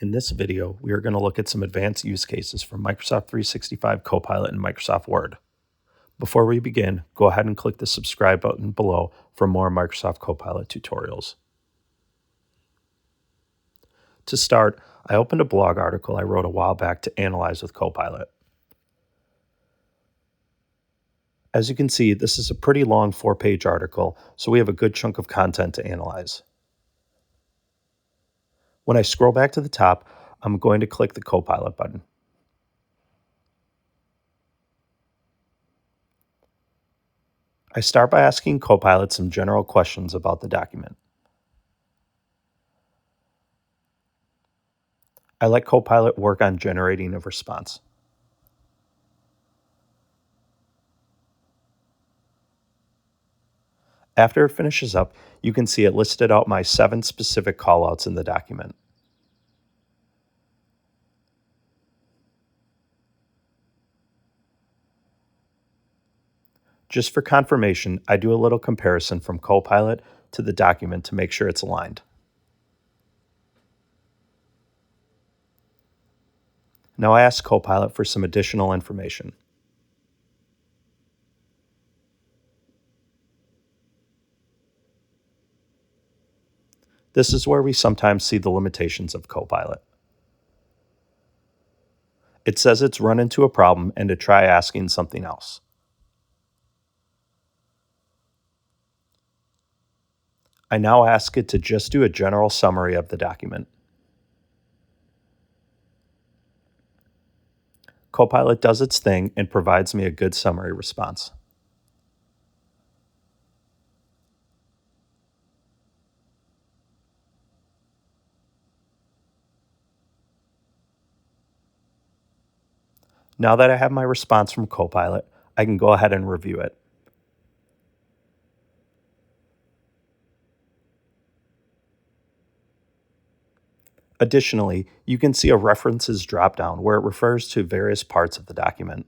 In this video, we are going to look at some advanced use cases for Microsoft 365 Copilot and Microsoft Word. Before we begin, go ahead and click the subscribe button below for more Microsoft Copilot tutorials. To start, I opened a blog article I wrote a while back to analyze with Copilot. As you can see, this is a pretty long 4-page article, so we have a good chunk of content to analyze. When I scroll back to the top, I'm going to click the Copilot button. I start by asking Copilot some general questions about the document. I let Copilot work on generating a response. After it finishes up, you can see it listed out my 7 specific callouts in the document. Just for confirmation, I do a little comparison from Copilot to the document to make sure it's aligned. Now I ask Copilot for some additional information. This is where we sometimes see the limitations of Copilot. It says it's run into a problem and to try asking something else. I now ask it to just do a general summary of the document. Copilot does its thing and provides me a good summary response. Now that I have my response from Copilot, I can go ahead and review it. Additionally, you can see a references dropdown where it refers to various parts of the document.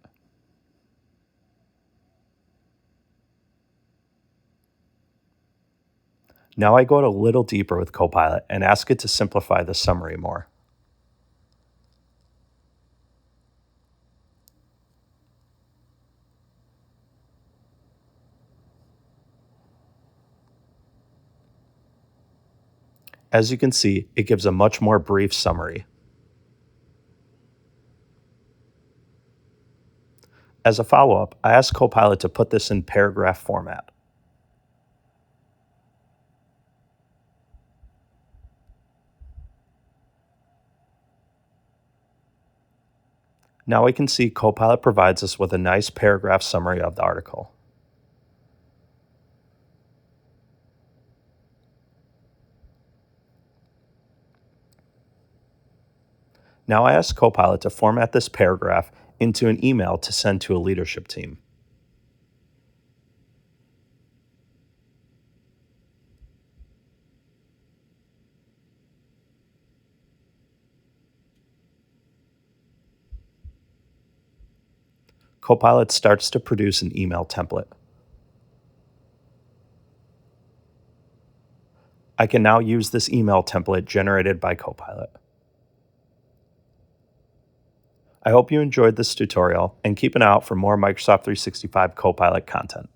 Now I go a little deeper with Copilot and ask it to simplify the summary more. As you can see, it gives a much more brief summary. As a follow-up, I asked Copilot to put this in paragraph format. Now we can see Copilot provides us with a nice paragraph summary of the article. Now I ask Copilot to format this paragraph into an email to send to a leadership team. Copilot starts to produce an email template. I can now use this email template generated by Copilot. I hope you enjoyed this tutorial and keep an eye out for more Microsoft 365 Copilot content.